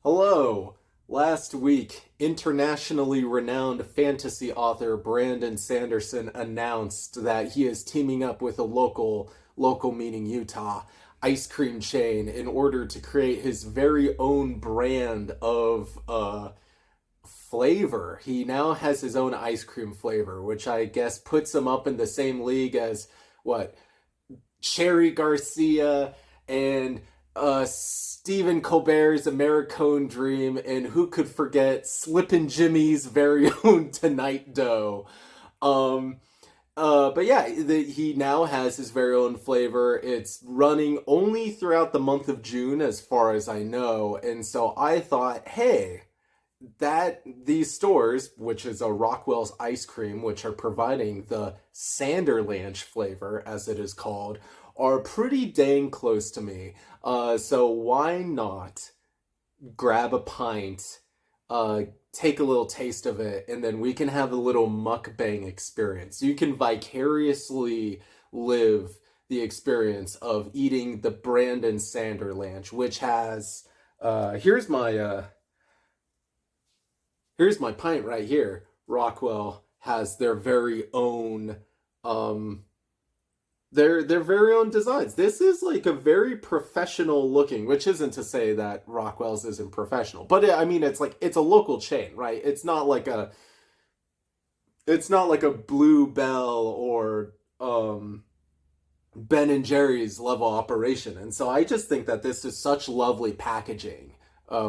Hello. Last week, internationally renowned fantasy author Brandon Sanderson announced that he is teaming up with a local meaning Utah, ice cream chain in order to create his very own brand of flavor. He now has his own ice cream flavor, which I guess puts him up in the same league as what Cherry Garcia and Stephen Colbert's Americone Dream, and who could forget Slippin' Jimmy's very own Tonight Dough. Um, but yeah, he now has his very own flavor. It's running only throughout the month of June, as far as I know, and so I thought, hey, that these stores, which is a Rockwell's ice cream, which are providing the Sanderlanche flavor, as it is called, are pretty dang close to me. So why not grab a pint, uh, take a little taste of it, and then we can have a little mukbang experience. You can vicariously live the experience of eating the Brandon Sanderlanche, which has here's my pint right here. Rockwell has their very own um their very own designs. This is like a very professional looking, which isn't to say that Rockwell's isn't professional, but I mean it's like it's a local chain, right? It's not like a Blue Bell or Ben and Jerry's level operation. And so I just think that this is such lovely packaging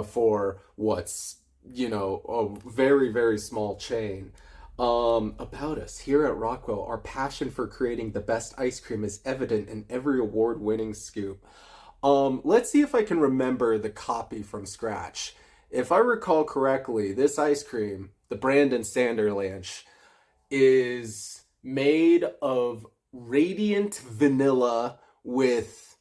for what's, a very, very small chain. About us here at Rockwell, our passion for creating the best ice cream is evident in every award-winning scoop. Let's see if I can remember the copy from scratch. If I recall correctly, this ice cream, the Brandon Sanderlanche, is made of radiant vanilla with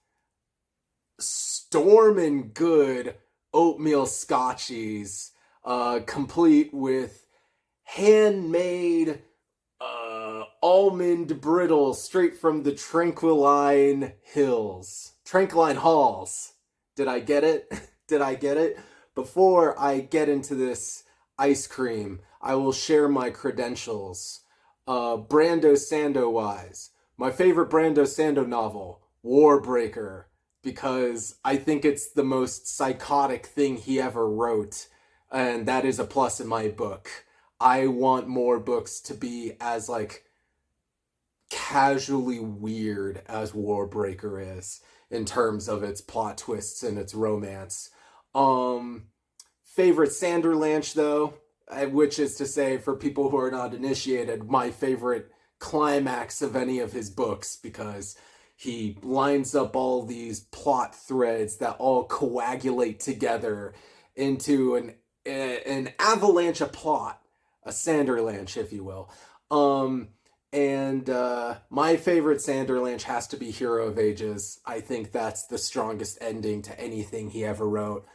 storm and good oatmeal scotchies, complete with handmade almond brittle straight from the Tranquiline Halls. Did I get it? Did I get it? Before I get into this ice cream, I will share my credentials. Brando Sando wise, my favorite Brando Sando novel, Warbreaker, because I think it's the most psychotic thing he ever wrote, and that is a plus in my book. I want more books to be as like casually weird as Warbreaker is in terms of its plot twists and its romance. Um Favorite Sanderlanche though, which is to say for people who are not initiated, my favorite climax of any of his books because he lines up all these plot threads that all coagulate together into an avalanche of plot, a Sanderlanche, if you will. Um, and My favorite Sanderlanche has to be Hero of Ages. I think that's the strongest ending to anything he ever wrote.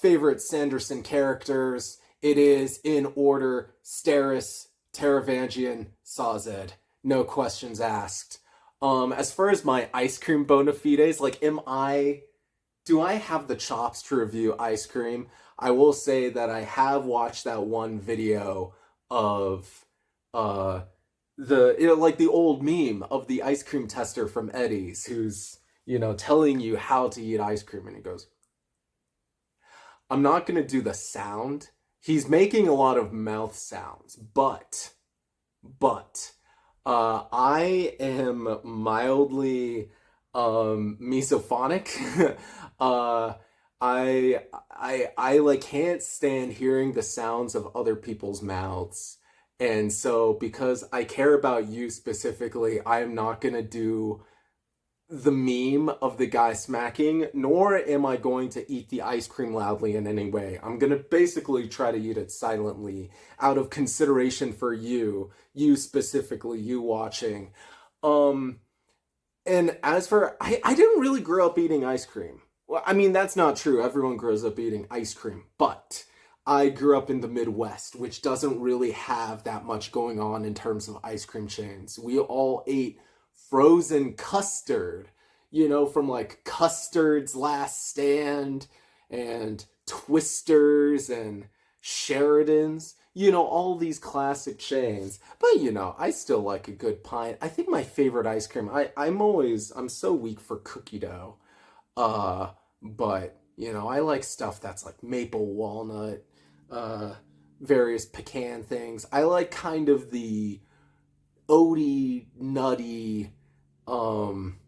Favorite Sanderson characters, it is in order Steris, Taravangian, Sazed. No questions asked. As far as my ice cream bona fides, like, do I have the chops to review ice cream? I will say that I have watched that one video of uh like the old meme of the ice cream tester from Eddie's who's, telling you how to eat ice cream and he goes, I'm not going to do the sound. He's making a lot of mouth sounds, but I am mildly misophonic. uh I like can't stand hearing the sounds of other people's mouths. And so because I care about you specifically, I am not going to do the meme of the guy smacking, nor am I going to eat the ice cream loudly in any way. I'm going to basically try to eat it silently out of consideration for you specifically, you watching. Um, and as for, I didn't really grow up eating ice cream. Well, I mean, that's not true. Everyone grows up eating ice cream, but I grew up in the Midwest, which doesn't really have that much going on in terms of ice cream chains. We all ate frozen custard, from like Custard's Last Stand and Twisters and Sheridans, you know, all these classic chains. But, you know, I still like a good pint. I think my favorite ice cream, I'm so weak for cookie dough. Uh, but, you know, I like stuff that's like maple walnut, uh, various pecan things. I like kind of the oaty, nutty, um,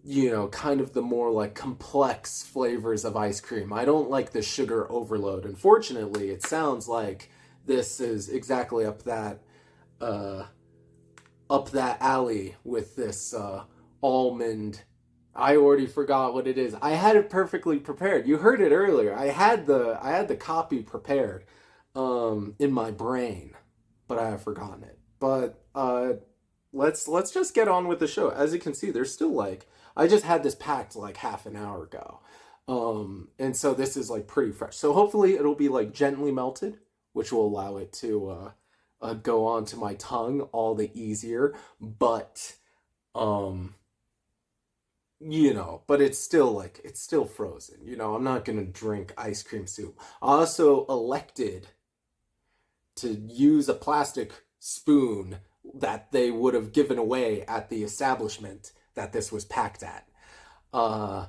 you know, kind of the more like complex flavors of ice cream. I don't like the sugar overload. Unfortunately, it sounds like this is exactly uh up that alley with this almond. I already forgot what it is. I had it perfectly prepared. You heard it earlier. I had the copy prepared in my brain, but I have forgotten it. But let's just get on with the show. As you can see, there's still like I just had this packed like half an hour ago. And so this is like pretty fresh. So hopefully it'll be like gently melted, which will allow it to go onto my tongue all the easier. But um, you know, but it's still frozen. You know, I'm not gonna drink ice cream soup. I also elected to use a plastic spoon that they would have given away at the establishment that this was packed at. Uh,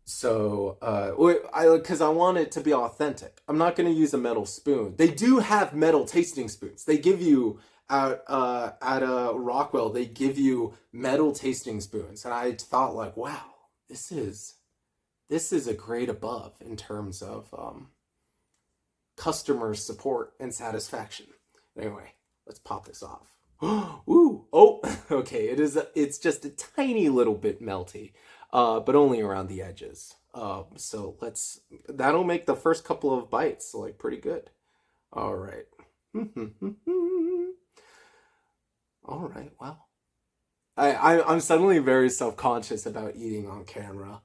because I want it to be authentic. I'm not going to use a metal spoon. They do have metal tasting spoons. They give you at Rockwell. They give you metal tasting spoons, and I thought like, wow, this is a grade above in terms of customer support and satisfaction. Anyway, let's pop this off. Ooh, oh, okay. It's just a tiny little bit melty, but only around the edges. So that'll make the first couple of bites like pretty good. All right. All right. Wow. I'm suddenly very self-conscious about eating on camera.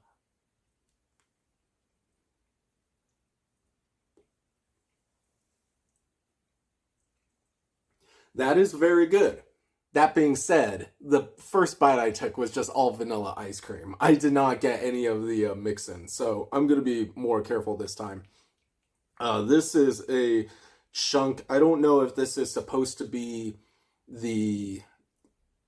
That is very good. That being said, the first bite I took was just all vanilla ice cream. I did not get any of the mix-ins, so I'm gonna be more careful this time. This is a chunk. I don't know if this is supposed to be the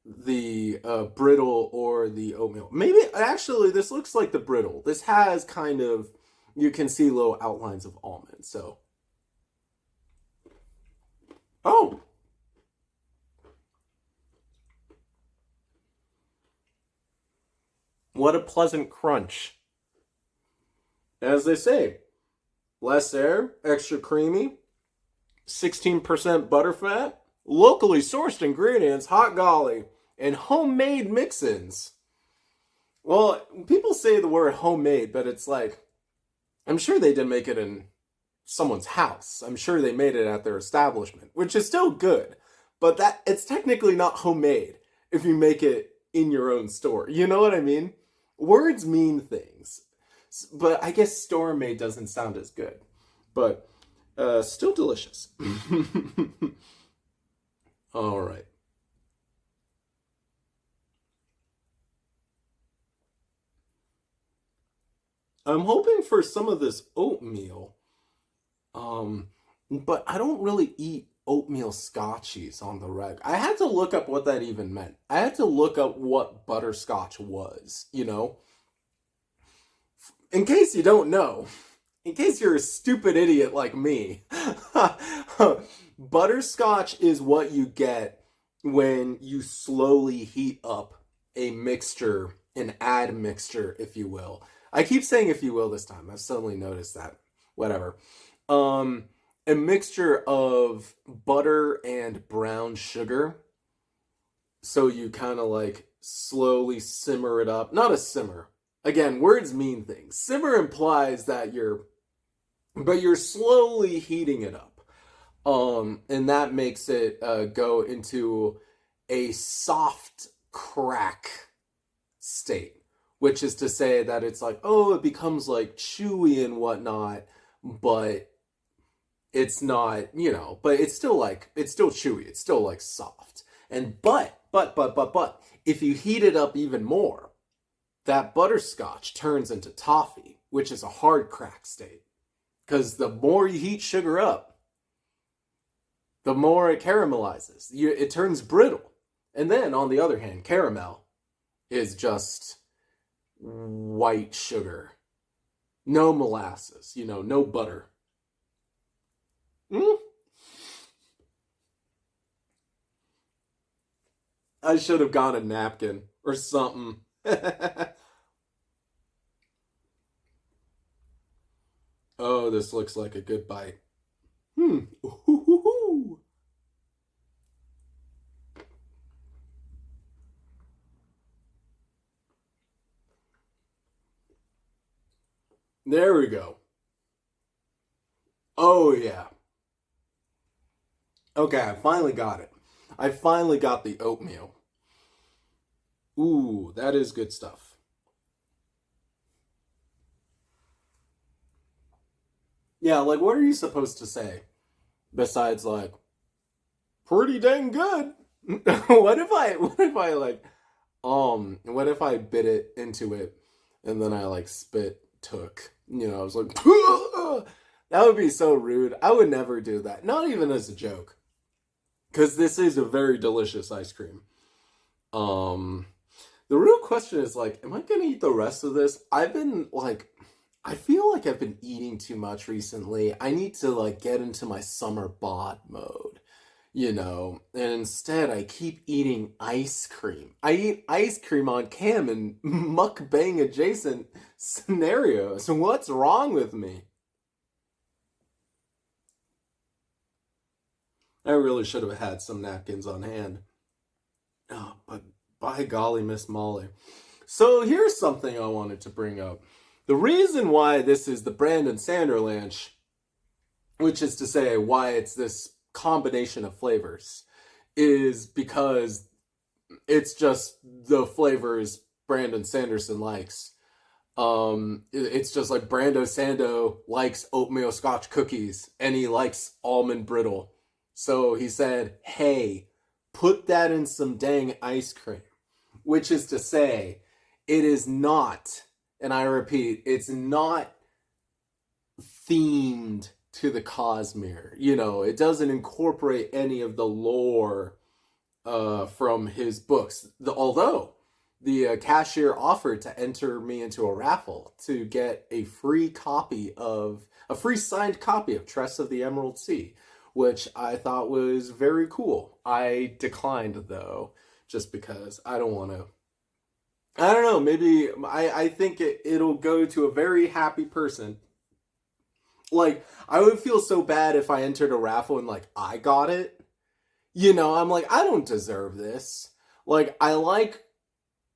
brittle or the oatmeal. Maybe actually this looks like the brittle. This has kind of you can see little outlines of almond. So oh, what a pleasant crunch. As they say, less air, extra creamy, 16% butterfat, locally sourced ingredients, hot golly, and homemade mix-ins. Well, people say the word homemade, but it's like, I'm sure they didn't make it in someone's house. I'm sure they made it at their establishment, which is still good. But that it's technically not homemade if you make it in your own store. You know what I mean? Words mean things. But I guess store made doesn't sound as good. But still delicious. All right. I'm hoping for some of this oatmeal. Um, but I don't really eat oatmeal scotchies on the reg. I had to look up what that even meant. I had to look up what butterscotch was, you know? In case you don't know, in case you're a stupid idiot like me, butterscotch is what you get when you slowly heat up a mixture, an admixture, if you will. I keep saying if you will this time. I've suddenly noticed that. Whatever. Um, a mixture of butter and brown sugar. So you kind of like slowly simmer it up. Not a simmer. Again, words mean things. Simmer implies that you're slowly heating it up. And that makes it go into a soft crack state, which is to say that it's like, oh, it becomes like chewy and whatnot, but it's not, you know, but it's still like, it's still chewy, it's still like soft. And but, if you heat it up even more, that butterscotch turns into toffee, which is a hard crack state. Because the more you heat sugar up, the more it caramelizes. It turns brittle. And then, on the other hand, caramel is just white sugar. No molasses, no butter. Mm? I should have got a napkin or something. Oh, this looks like a good bite. Ooh. There we go. Oh, yeah. Okay, I finally got it. I finally got the oatmeal. Ooh, that is good stuff. Yeah, like, what are you supposed to say besides, like, pretty dang good? What if I bit it into it and then I, like, spit took? I was like, that would be so rude. I would never do that. Not even as a joke. Because this is a very delicious ice cream. Um, the real question is, like, am I gonna eat the rest of this? I feel like I've been eating too much recently. I need to, like, get into my summer bod mode, and instead I keep eating ice cream. I eat ice cream on cam in mukbang adjacent scenarios. What's wrong with me? I really should have had some napkins on hand. Oh, but by golly, Miss Molly. So here's something I wanted to bring up. The reason why this is the Brandon Sanderlanche, which is to say why it's this combination of flavors, is because it's just the flavors Brandon Sanderson likes. It's just like Brando Sando likes oatmeal scotch cookies and he likes almond brittle. So he said, hey, put that in some dang ice cream. Which is to say, it is not, and I repeat, it's not themed to the Cosmere. It doesn't incorporate any of the lore from his books. Although the cashier offered to enter me into a raffle to get a free signed copy of Tress of the Emerald Sea, which I thought was very cool. I declined, though, just because I don't want to. I don't know, maybe I think it'll go to a very happy person. Like, I would feel so bad if I entered a raffle and, like, I got it. I'm like, I don't deserve this. Like, I like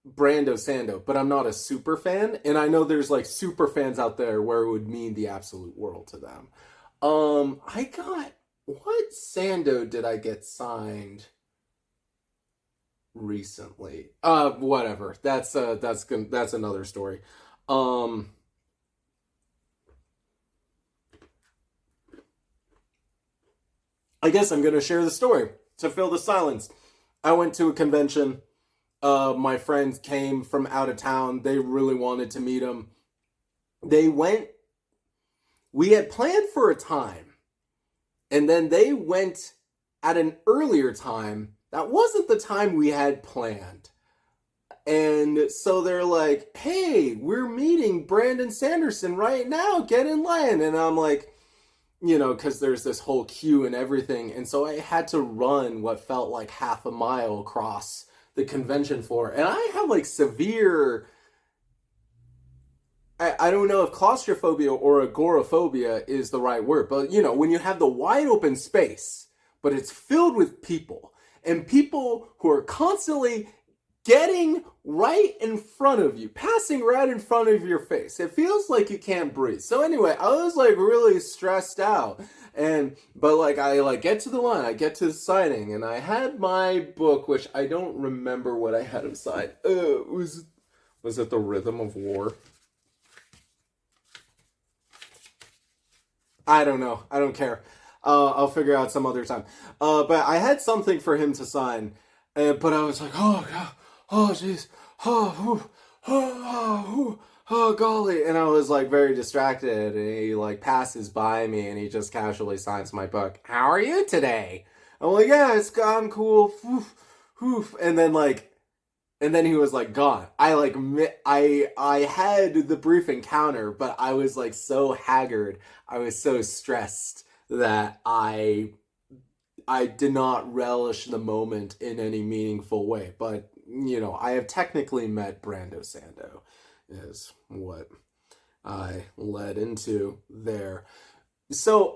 Brando Sando, but I'm not a super fan. And I know there's, like, super fans out there where it would mean the absolute world to them. What Sando did I get signed recently? Whatever. That's another story. I guess I'm gonna share the story to fill the silence. I went to a convention. My friends came from out of town. They really wanted to meet him. They went. We had planned for a time, and then they went at an earlier time. That wasn't the time we had planned. And so they're like, hey, we're meeting Brandon Sanderson right now. Get in line. And I'm like, because there's this whole queue and everything. And so I had to run what felt like half a mile across the convention floor. And I have like severe, I don't know if claustrophobia or agoraphobia is the right word. But, when you have the wide open space, but it's filled with people. And people who are constantly getting right in front of you, passing right in front of your face. It feels like you can't breathe. So anyway, I was like really stressed out. But like I like get to the line, I get to the signing, and I had my book, which I don't remember what I had him sign. Was it The Rhythm of War? I don't know. I don't care. I'll figure out some other time. But I had something for him to sign, but I was like, oh god. Oh, jeez. Oh, oh golly, and I was like very distracted, and he like passes by me and he just casually signs my book. How are you today? I'm like, yeah, it's gone cool. Woof, woof. And then he was like gone. I had the brief encounter, but I was like so haggard. I was so stressed that I did not relish the moment in any meaningful way. But I have technically met Brando Sando, is what I led into there. So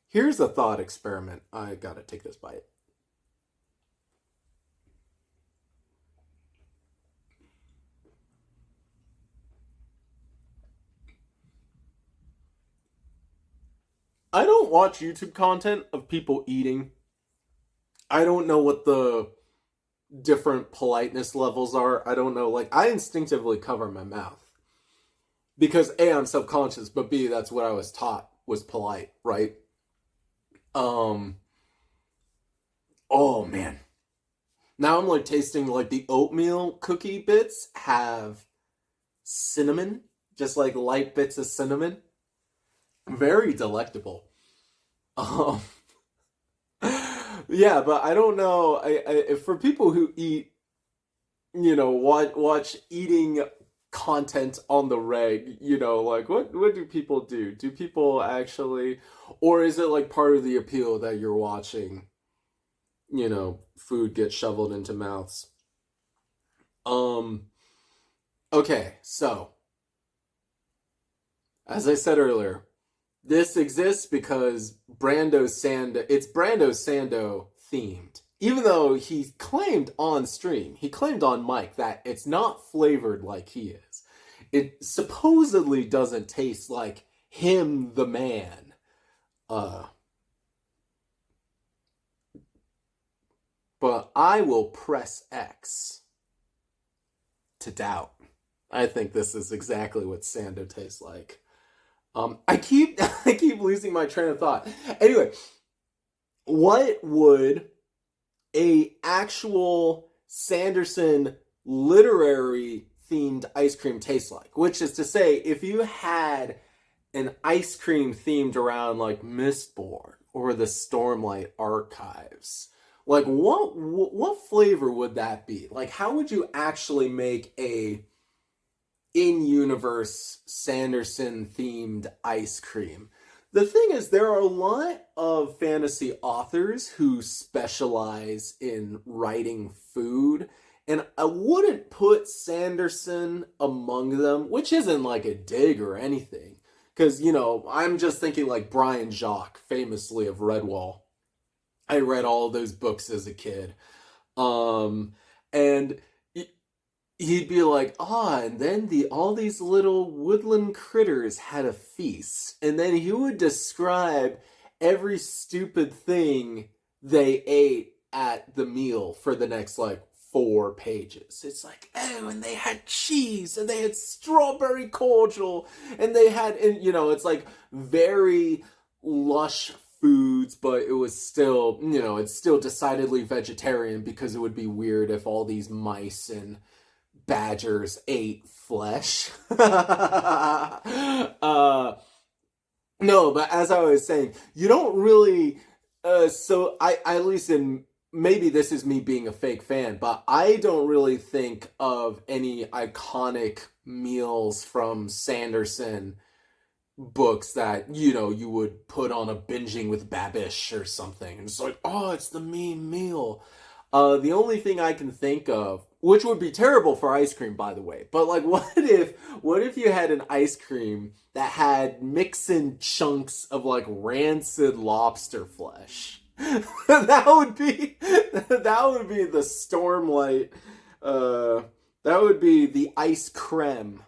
here's a thought experiment. I gotta take this bite. I don't watch YouTube content of people eating. I don't know what the different politeness levels are. I don't know. Like, I instinctively cover my mouth because A, I'm subconscious, but B, that's what I was taught was polite, right? Um, oh man. Now I'm like tasting like the oatmeal cookie bits have cinnamon, just like light bits of cinnamon. Very delectable. Um, yeah, but I don't know. For people who eat, watch eating content on the reg, like what do people do? Do people actually, or is it like part of the appeal that you're watching, food get shoveled into mouths? Um, okay, so as I said earlier, this exists because it's Brando Sando themed. Even though he claimed on stream, he claimed on mic that it's not flavored like he is. It supposedly doesn't taste like him, the man. Uh, but I will press X to doubt. I think this is exactly what Sando tastes like. I keep I keep losing my train of thought. Anyway, what would a actual Sanderson literary themed ice cream taste like? Which is to say, if you had an ice cream themed around like Mistborn or the Stormlight Archives, like what flavor would that be? Like, how would you actually make a in-universe Sanderson themed ice cream? The thing is, there are a lot of fantasy authors who specialize in writing food, and I wouldn't put Sanderson among them, which isn't like a dig or anything. Because, I'm just thinking like Brian Jacques, famously of Redwall. I read all those books as a kid. And he'd be like, and then all these little woodland critters had a feast. And then he would describe every stupid thing they ate at the meal for the next like 4 pages. It's like, oh, and they had cheese and they had strawberry cordial and they had, and it's like very lush foods, but it was still, it's still decidedly vegetarian because it would be weird if all these mice and badgers ate flesh. No, but as I was saying, you don't really. So I at least in maybe this is me being a fake fan, but I don't really think of any iconic meals from Sanderson books that you would put on a binging with Babish or something. And it's like, oh, it's the main meal. The only thing I can think of, which would be terrible for ice cream, by the way, but like, what if you had an ice cream that had mix-in chunks of like rancid lobster flesh? That would be the Stormlight. That would be the ice creme.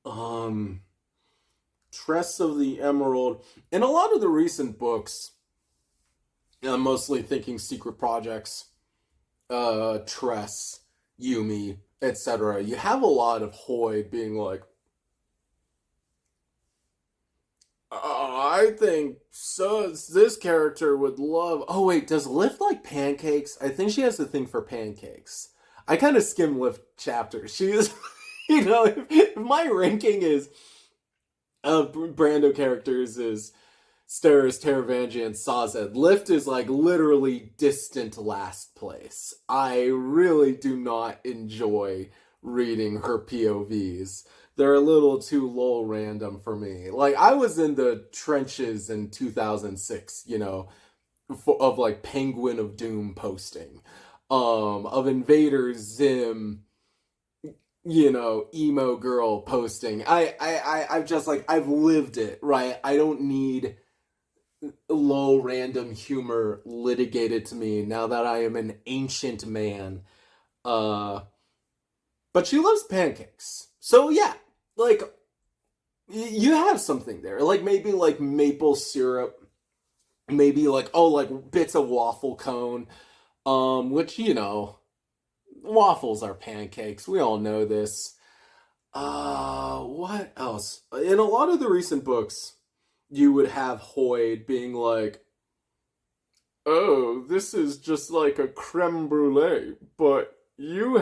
Um, Tress of the Emerald. In a lot of the recent books, I'm mostly thinking Secret Projects, Tress, Yumi, etc. You have a lot of Hoy being like, I think so. This character would love. Oh wait, does Lift like pancakes? I think she has a thing for pancakes. I kind of skim Lift chapters. She is, if my ranking is of Brando characters is Steris, Taravangi, and Sazed, Lift is like literally distant last place. I really do not enjoy reading her POVs. They're a little too lol random for me. Like, I was in the trenches in 2006, of like Penguin of Doom posting, of Invader Zim, emo girl posting. I've just like, I've lived it, right? I don't need low random humor litigated to me now that I am an ancient man. But she loves pancakes. So yeah, like you have something there. Like maybe like maple syrup, maybe like like bits of waffle cone. Which waffles are pancakes. We all know this. What else? In a lot of the recent books, you would have Hoyd being like, "Oh, this is just like a creme brulee, but they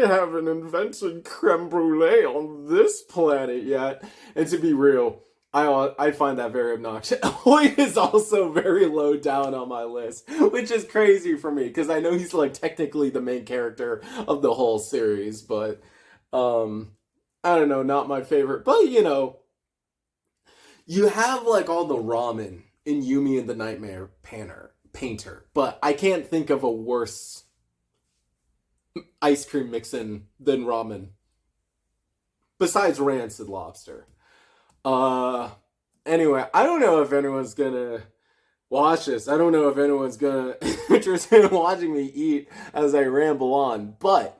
haven't invented creme brulee on this planet yet." And to be real, I find that very obnoxious. Hoyt is also very low down on my list, which is crazy for me because I know he's like technically the main character of the whole series, but I don't know, not my favorite. But you have like all the ramen in Yumi and the Nightmare Painter, but I can't think of a worse ice cream mix-in than ramen besides rancid lobster. Anyway, I don't know if anyone's gonna watch this. I don't know if anyone's gonna interested in watching me eat as I ramble on, but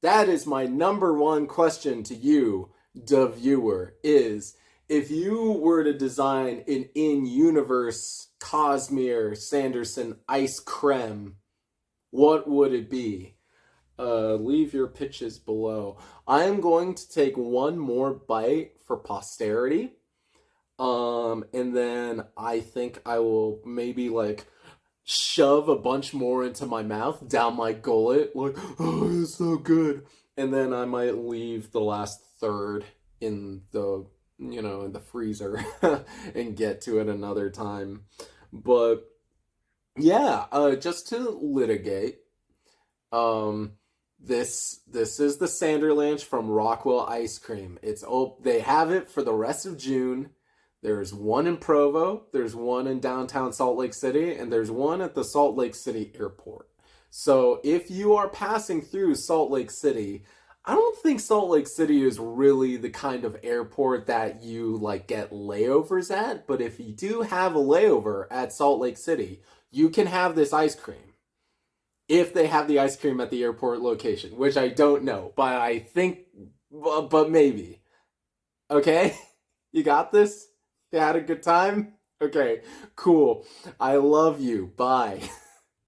that is my number one question to you, the viewer, is if you were to design an in-universe Cosmere Sanderson ice creme, what would it be? Leave your pitches below. I am going to take one more bite for posterity. And then I think I will maybe like shove a bunch more into my mouth, down my gullet, like, oh, it's so good. And then I might leave the last third in the, in the freezer and get to it another time. But yeah, just to litigate, this is the Sanderlanche from Rockwell Ice Cream. They have it for the rest of June. There's one in Provo, there's one in downtown Salt Lake City, and there's one at the Salt Lake City airport. So if you are passing through Salt Lake City, I don't think Salt Lake City is really the kind of airport that you like get layovers at, but if you do have a layover at Salt Lake City, you can have this ice cream. If they have the ice cream at the airport location, which I don't know, but I think, but maybe. Okay? You got this? You had a good time? Okay, cool. I love you. Bye.